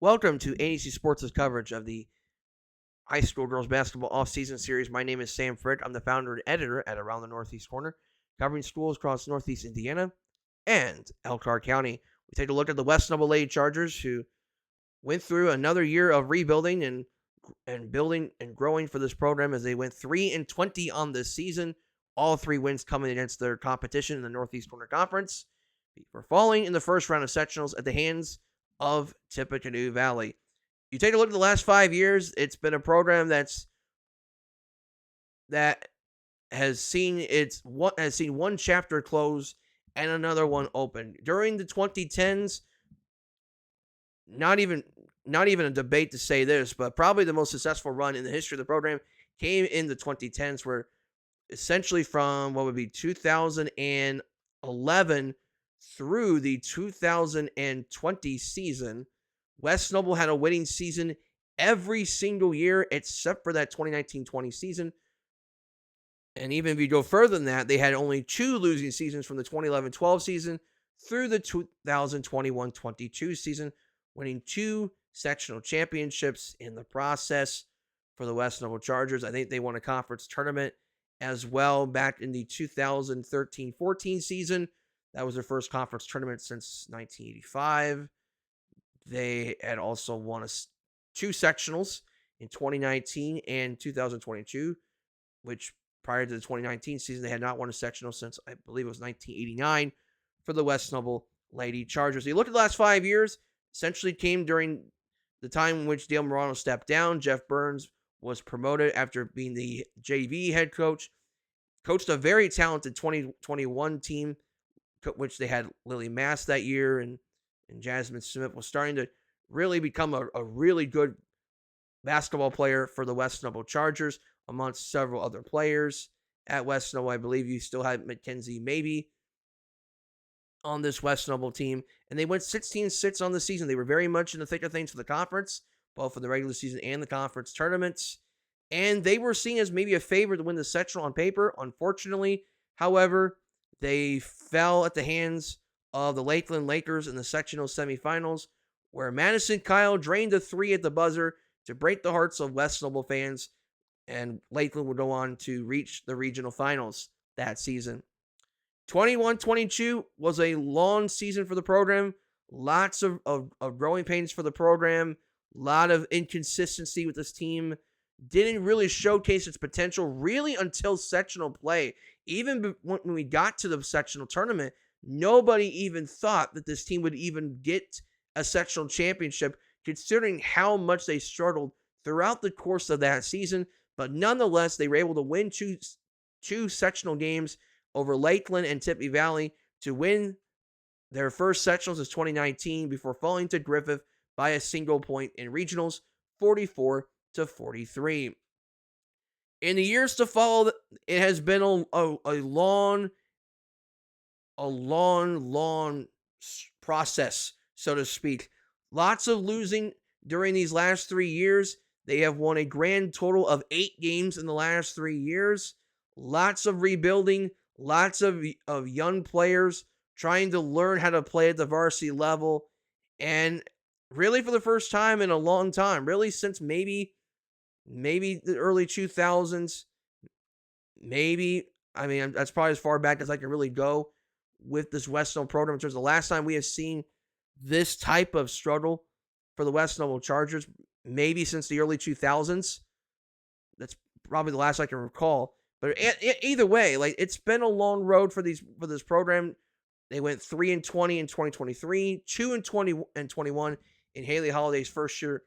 Welcome to ANEC Sports' coverage of the high school girls basketball off-season series. My name is Sam Frick. I'm the founder and editor at Around the Northeast Corner, covering schools across Northeast Indiana and Elkhart County. We take a look at the West Noble Lady Chargers, who went through another year of rebuilding and building and growing for this program as they went 3-20 on this season. All three wins coming against their competition in the Northeast Corner Conference before falling in the first round of sectionals at the hands of Tippecanoe Valley. You take a look at the last 5 years, it's been a program that has seen one chapter close and another one open. During the 2010s, not even a debate to say this, but probably the most successful run in the history of the program came in the 2010s, where essentially from what would be 2011 through the 2020 season, West Noble had a winning season every single year except for that 2019-20 season. And even if you go further than that, they had only two losing seasons from the 2011-12 season through the 2021-22 season, winning two sectional championships in the process for the West Noble Chargers. I think they won a conference tournament as well back in the 2013-14 season. That was their first conference tournament since 1985. They had also won two sectionals in 2019 and 2022, which prior to the 2019 season, they had not won a sectional since, I believe it was 1989 for the West Noble Lady Chargers. You look at the last 5 years, essentially came during the time in which Dale Morano stepped down. Jeff Burns was promoted after being the JV head coach, coached a very talented 2021 team, which they had Lily Mass that year, and Jasmine Smith was starting to really become a really good basketball player for the West Noble Chargers, amongst several other players at West Noble. I believe you still had Mackenzie Maybe on this West Noble team, and they went 16-6 on the season. They were very much in the thick of things for the conference, both for the regular season and the conference tournaments, and they were seen as maybe a favorite to win the sectional on paper. Unfortunately, however, they fell at the hands of the Lakeland Lakers in the sectional semifinals, where Madison Kyle drained a three at the buzzer to break the hearts of West Noble fans, and Lakeland would go on to reach the regional finals that season. 21-22 was a long season for the program. Lots of growing pains for the program. A lot of inconsistency with this team. Didn't really showcase its potential really until sectional play. Even when we got to the sectional tournament, nobody even thought that this team would even get a sectional championship, considering how much they struggled throughout the course of that season. But nonetheless, they were able to win two sectional games over Lakeland and Tippy Valley to win their first sectionals as 2019 before falling to Griffith by a single point in regionals, 44-43. In the years to follow, it has been a long process, so to speak. Lots of losing during these last 3 years. They have won a grand total of 8 games in the last 3 years. Lots of rebuilding, lots of young players trying to learn how to play at the varsity level. And really for the first time in a long time, really since maybe the early 2000s, that's probably as far back as I can really go with this West Noble program in terms of the last time we have seen this type of struggle for the West Noble Chargers, maybe since the early 2000s. That's probably the last I can recall. But either way, like, it's been a long road for this program. They went 3-20 in 2023, 2-20 in Haley Holliday's first year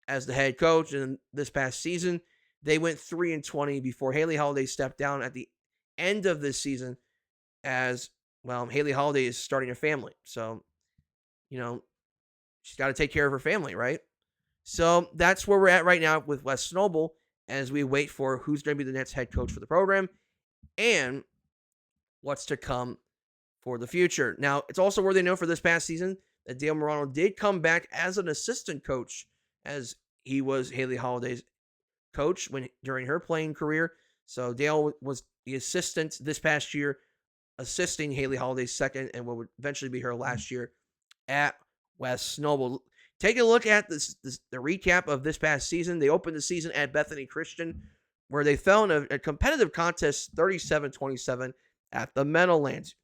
as the head coach, and this past season they went 3-20 before Haley Holliday stepped down at the end of this season. As well, Haley Holliday is starting a family, so she's got to take care of her family, right? So that's where we're at right now with West Noble as we wait for who's going to be the next head coach for the program and what's to come for the future. Now, it's also worthy to know for this past season that Dale Morano did come back as an assistant coach, as he was Haley Holliday's coach during her playing career. So Dale was the assistant this past year, assisting Haley Holliday's second and what would eventually be her last year at West Noble. Take a look at the recap of this past season. They opened the season at Bethany Christian, where they fell in a competitive contest 37-27 at the Meadowlands.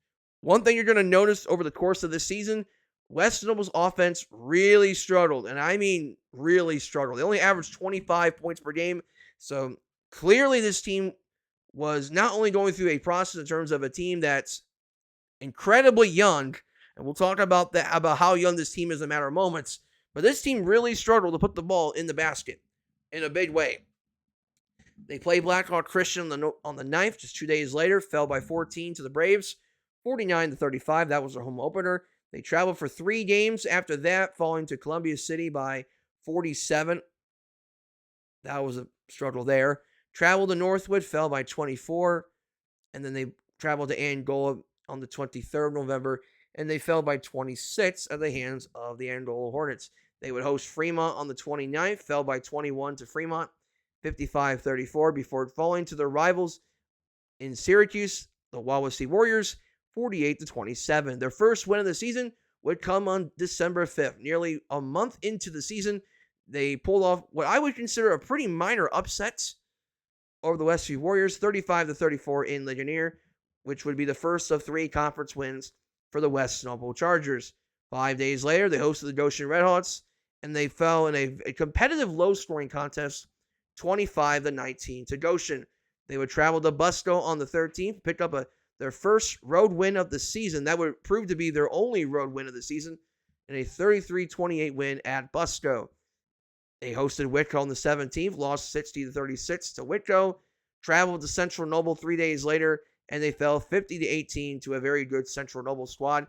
One thing you're going to notice over the course of this season, West Noble's offense really struggled, and I mean really struggled. They only averaged 25 points per game, so clearly this team was not only going through a process in terms of a team that's incredibly young, and we'll talk about that, about how young this team is in a matter of moments, but this team really struggled to put the ball in the basket in a big way. They played Blackhawk Christian on the 9th, just 2 days later, fell by 14 to the Braves, 49-35. That was their home opener. They traveled for 3 games after that, falling to Columbia City by 47. That was a struggle there. Traveled to Northwood, fell by 24. And then they traveled to Angola on the 23rd of November, and they fell by 26 at the hands of the Angola Hornets. They would host Fremont on the 29th, fell by 21 to Fremont, 55-34, before falling to their rivals in Syracuse, the Wawasee Warriors, 48-27. Their first win of the season would come on December 5th. Nearly a month into the season, they pulled off what I would consider a pretty minor upset over the Westview Warriors, 35-34 in Ligonier, which would be the first of 3 conference wins for the West Noble Chargers. 5 days later, they hosted the Goshen Redhawks, and they fell in a competitive low-scoring contest, 25-19 to Goshen. They would travel to Busco on the 13th, pick up their first road win of the season. That would prove to be their only road win of the season, in a 33-28 win at Busco. They hosted Whitco on the 17th, lost 60-36 to Whitco, traveled to Central Noble 3 days later, and they fell 50-18 to a very good Central Noble squad.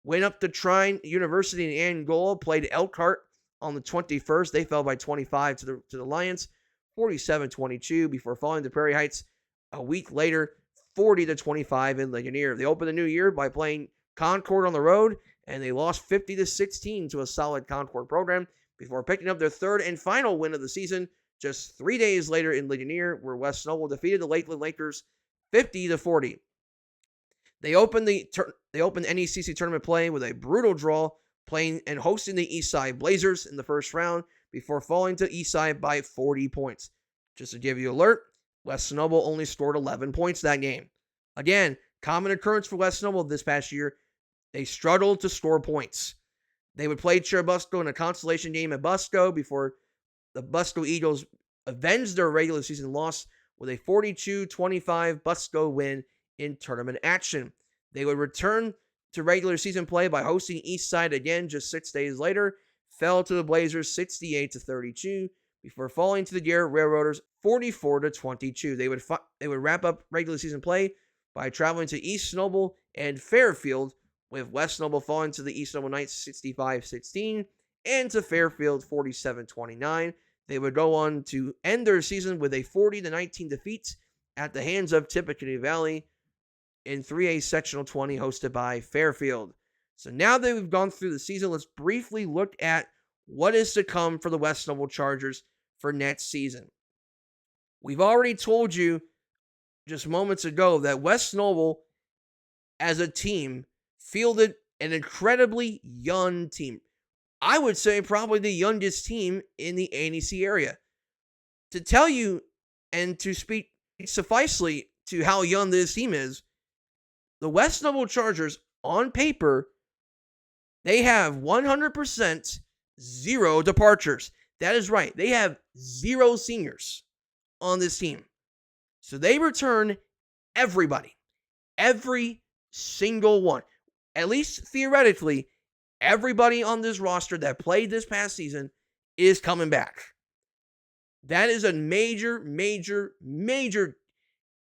Went up to Trine University in Angola, played Elkhart on the 21st. They fell by 25 to the Lions, 47-22, before falling to Prairie Heights a week later, 40-25 in Ligonier. They opened the new year by playing Concord on the road, and they lost 50-16 to a solid Concord program before picking up their third and final win of the season just 3 days later in Ligonier, where West Noble defeated the Lakeland Lakers 50-40. They opened NECC tournament play with a brutal draw, playing and hosting the Eastside Blazers in the first round before falling to Eastside by 40 points. Just to give you an alert, West Noble only scored 11 points that game. Again, common occurrence for West Noble this past year. They struggled to score points. They would play Churubusco in a consolation game at Busco before the Busco Eagles avenged their regular season loss with a 42-25 Busco win in tournament action. They would return to regular season play by hosting Eastside again just 6 days later, fell to the Blazers 68-32 before falling to the Garrett Railroaders 44-22. They would wrap up regular season play by traveling to East Noble and Fairfield, with West Noble falling to the East Noble Knights 65-16 and to Fairfield 47-29. They would go on to end their season with a 40-19 defeat at the hands of Tippecanoe Valley in 3A Sectional 20, hosted by Fairfield. So now that we've gone through the season, let's briefly look at what is to come for the West Noble Chargers for next season. We've already told you just moments ago that West Noble, as a team, fielded an incredibly young team. I would say probably the youngest team in the ANEC area. To tell you and to speak sufficely to how young this team is, the West Noble Chargers, on paper, they have 100% 0 departures. That is right. They have 0 seniors on this team. So they return everybody. Every single one. At least theoretically, everybody on this roster that played this past season is coming back. That is a major, major, major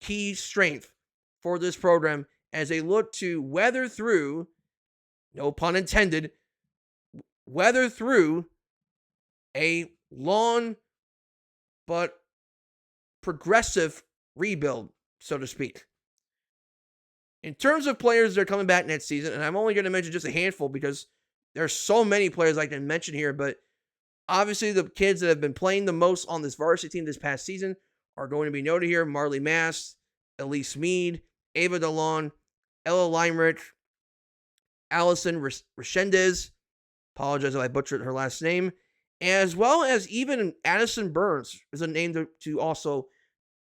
key strength for this program as they look to weather through, no pun intended, weather through a long but progressive rebuild, so to speak. In terms of players that are coming back next season, and I'm only going to mention just a handful because there's so many players I can mention here, but obviously the kids that have been playing the most on this varsity team this past season are going to be noted here. Marley Mast, Elise Mead, Ava DeLon, Ella Limerick, Allison Reshendez, Apologize if I butchered her last name. As well as even Addison Burns is a name to also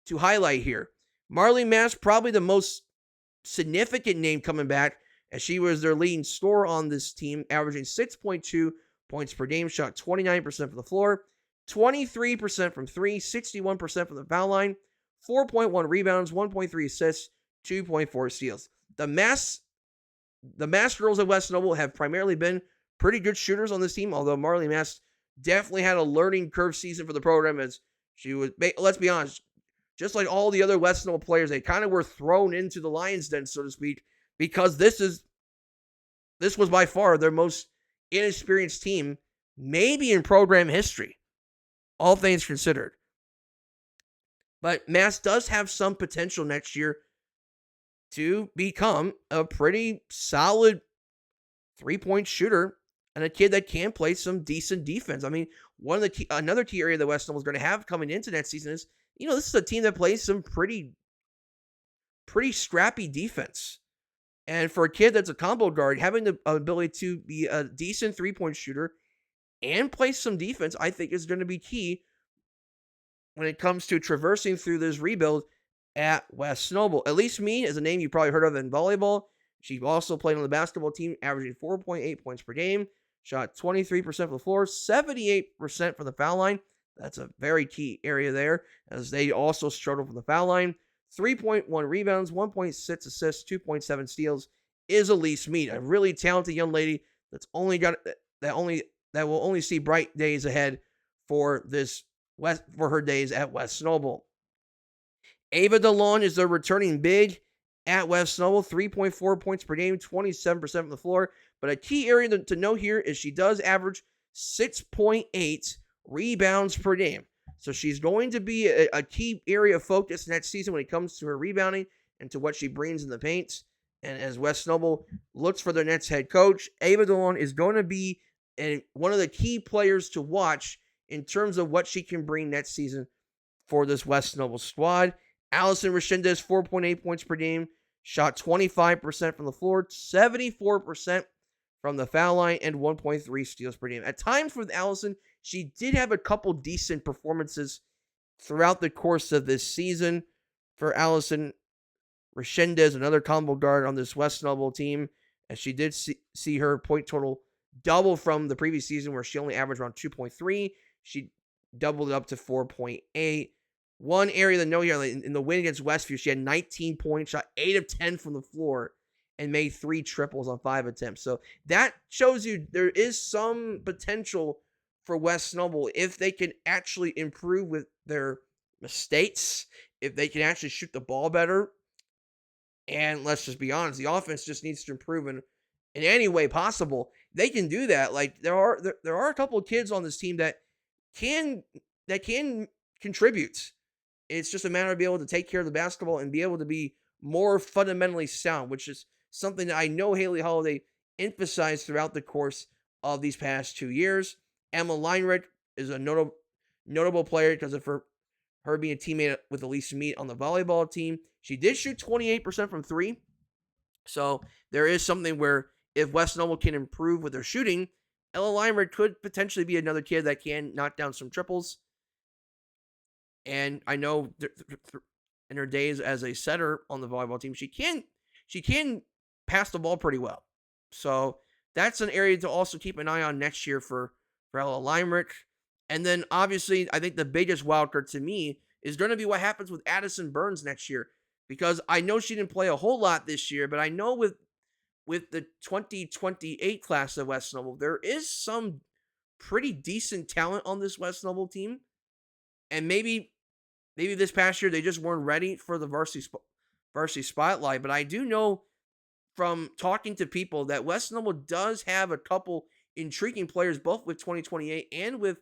to highlight here. Marley Mass, probably the most significant name coming back, as she was their leading scorer on this team, averaging 6.2 points per game, shot 29% from the floor, 23% from three, 61% from the foul line, 4.1 rebounds, 1.3 assists, 2.4 steals. The Mass girls at West Noble have primarily been pretty good shooters on this team, although Marley Mass definitely had a learning curve season for the program, as she was, let's be honest, just like all the other West Noble players, they kind of were thrown into the lion's den, so to speak, because this was by far their most inexperienced team, maybe in program history, all things considered. But Mass does have some potential next year to become a pretty solid three-point shooter and a kid that can play some decent defense. I mean, another key area that West Noble is going to have coming into next season is, this is a team that plays some pretty scrappy defense. And for a kid that's a combo guard, having the ability to be a decent three-point shooter and play some defense, I think is going to be key when it comes to traversing through this rebuild at West Noble. Elise Mean is a name you probably heard of in volleyball. She also played on the basketball team, averaging 4.8 points per game, shot 23% from the floor, 78% from the foul line. That's a very key area there, as they also struggle from the foul line. 3.1 rebounds, 1.6 assists, 2.7 steals is Elise Mead, a really talented young lady that will only see bright days ahead for her days at West Noble. Ava DeLon is the returning big at West Noble, 3.4 points per game, 27% from the floor. But a key area to note here is she does average 6.8 rebounds per game. So she's going to be a key area of focus next season when it comes to her rebounding and to what she brings in the paint. And as West Noble looks for their next head coach, Ava DeLon is going to be one of the key players to watch in terms of what she can bring next season for this West Noble squad. Allison Resendez, 4.8 points per game, shot 25% from the floor, 74% from the foul line, and 1.3 steals per game. At times with Allison, she did have a couple decent performances throughout the course of this season. For Allison Resendez, another combo guard on this West Noble team, as she did see her point total double from the previous season, where she only averaged around 2.3. She doubled it up to 4.8. One area to note here, in the win against Westview, she had 19 points, shot 8 of 10 from the floor, and made 3 triples on 5 attempts. So that shows you there is some potential for West Noble if they can actually improve with their mistakes, if they can actually shoot the ball better. And let's just be honest, the offense just needs to improve in any way possible. They can do that. Like there are a couple of kids on this team that can contribute. It's just a matter of being able to take care of the basketball and be able to be more fundamentally sound, which is something that I know Haley Holiday emphasized throughout the course of these past 2 years. Emma Leinrich is a notable player because of her being a teammate with Elise Mead on the volleyball team. She did shoot 28% from three. So there is something where if West Noble can improve with their shooting, Ella Leinrich could potentially be another kid that can knock down some triples. And I know in her days as a setter on the volleyball team, she can pass the ball pretty well. So that's an area to also keep an eye on next year for Ella Leinrich. And then obviously, I think the biggest wildcard to me is going to be what happens with Addison Burns next year. Because I know she didn't play a whole lot this year, but I know with the 2028 class of West Noble, there is some pretty decent talent on this West Noble team. And maybe this past year they just weren't ready for the varsity spotlight. But I do know from talking to people that West Noble does have a couple intriguing players, both with 2028 and with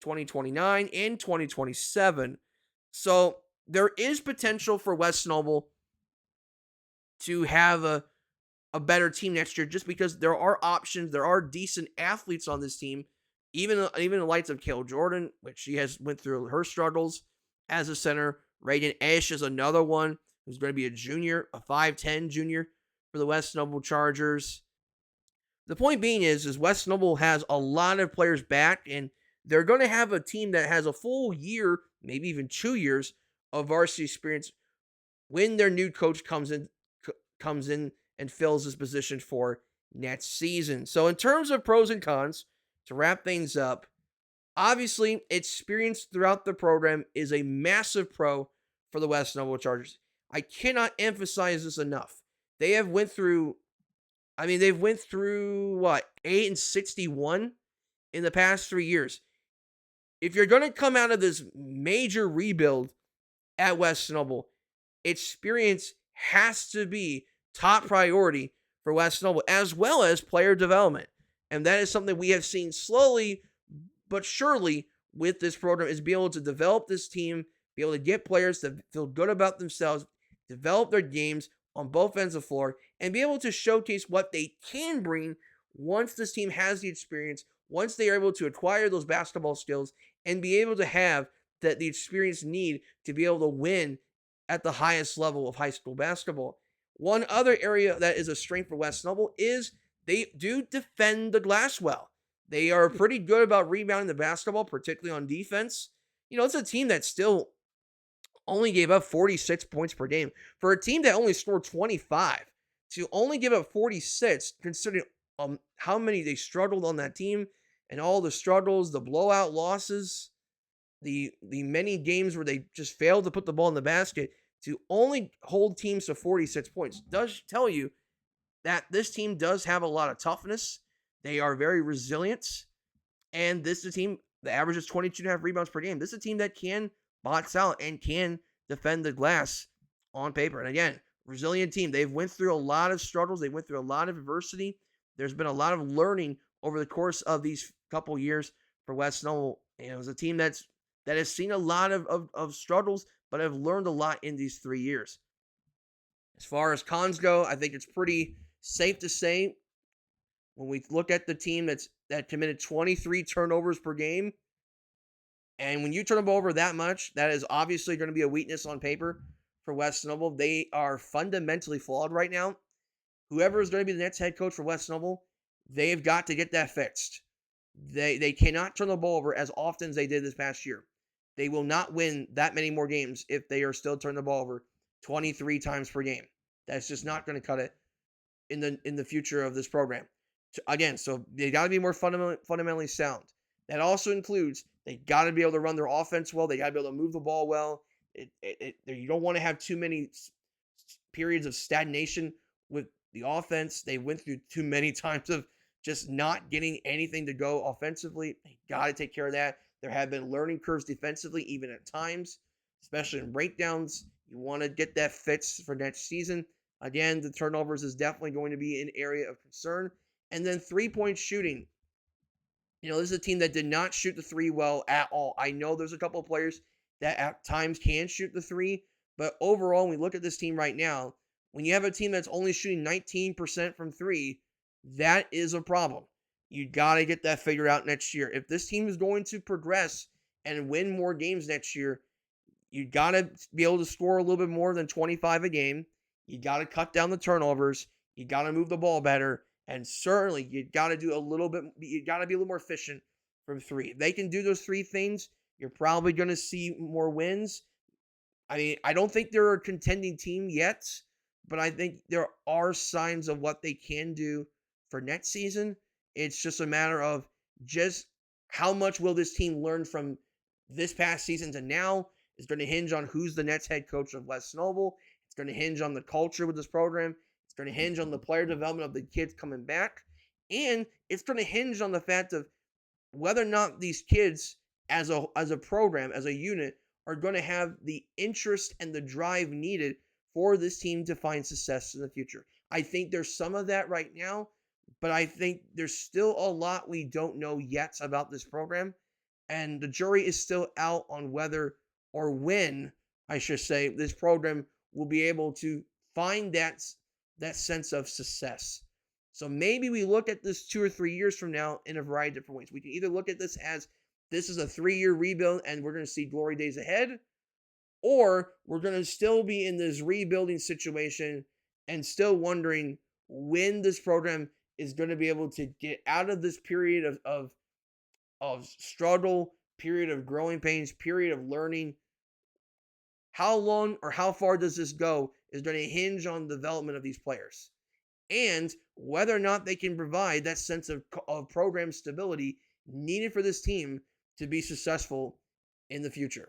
2029 and 2027. So there is potential for West Noble to have a better team next year, just because there are options, there are decent athletes on this team. Even the lights of Kale Jordan, which she has went through her struggles as a center. Reagan Ash is another one who's going to be a junior, a 5'10 junior for the West Noble Chargers. The point being is West Noble has a lot of players back, and they're going to have a team that has a full year, maybe even 2 years of varsity experience when their new coach comes in and fills his position for next season. So in terms of pros and cons, to wrap things up, obviously experience throughout the program is a massive pro for the West Noble Chargers. I cannot emphasize this enough. They've went through what, 8-61 in the past 3 years. If you're going to come out of this major rebuild at West Noble, experience has to be top priority for West Noble, as well as player development. And that is something we have seen slowly but surely with this program, is be able to develop this team, be able to get players to feel good about themselves, develop their games on both ends of the floor, and be able to showcase what they can bring once this team has the experience, once they are able to acquire those basketball skills, and be able to have the experience need to be able to win at the highest level of high school basketball. One other area that is a strength for West Noble is they do defend the glass well. They are pretty good about rebounding the basketball, particularly on defense. It's a team that still only gave up 46 points per game. For a team that only scored 25, to only give up 46, considering how many they struggled on that team and all the struggles, the blowout losses, the many games where they just failed to put the ball in the basket, to only hold teams to 46 points does tell you that this team does have a lot of toughness. They are very resilient. And this is a team that averages 22.5 rebounds per game. This is a team that can box out and can defend the glass on paper. And again, resilient team. They've went through a lot of struggles. They went through a lot of adversity. There's been a lot of learning over the course of these couple years for West Noble. And it was a team that has seen a lot of struggles, but have learned a lot in these 3 years. As far as cons go, I think it's pretty safe to say, when we look at the team that committed 23 turnovers per game, and when you turn the ball over that much, that is obviously going to be a weakness on paper for West Noble. They are fundamentally flawed right now. Whoever is going to be the next head coach for West Noble, they've got to get that fixed. They cannot turn the ball over as often as they did this past year. They will not win that many more games if they are still turning the ball over 23 times per game. That's just not going to cut it in the future of this program. Again, so they got to be more fundamentally sound. That also includes they got to be able to run their offense well. They got to be able to move the ball well. You don't want to have too many periods of stagnation with the offense. They went through too many times of just not getting anything to go offensively. They got to take care of that. There have been learning curves defensively, even at times, especially in breakdowns. You want to get that fixed for next season. Again, the turnovers is definitely going to be an area of concern. And then 3-point shooting. This is a team that did not shoot the three well at all. I know there's a couple of players that at times can shoot the three, but overall, when we look at this team right now, when you have a team that's only shooting 19% from three, that is a problem. You got to get that figured out next year. If this team is going to progress and win more games next year, you got to be able to score a little bit more than 25 a game. You got to cut down the turnovers. You got to move the ball better. And certainly, you got to do a little bit. You got to be a little more efficient from three. If they can do those three things, you're probably going to see more wins. I mean, I don't think they're a contending team yet, but I think there are signs of what they can do for next season. It's just a matter of just how much will this team learn from this past season to now. It's going to hinge on who's the next head coach of West Noble. It's going to hinge on the culture with this program. It's going to hinge on the player development of the kids coming back. And it's going to hinge on the fact of whether or not these kids as a program, as a unit, are going to have the interest and the drive needed for this team to find success in the future. I think there's some of that right now, but I think there's still a lot we don't know yet about this program. And the jury is still out on whether or when, I should say, this program will be able to find that sense of success. So maybe we look at this 2 or 3 years from now in a variety of different ways. We can either look at this as this is a 3-year rebuild and we're going to see glory days ahead, or we're going to still be in this rebuilding situation and still wondering when this program is going to be able to get out of this period of struggle, period of growing pains, period of learning. How long or how far does this go is going to hinge on the development of these players and whether or not they can provide that sense of program stability needed for this team to be successful in the future.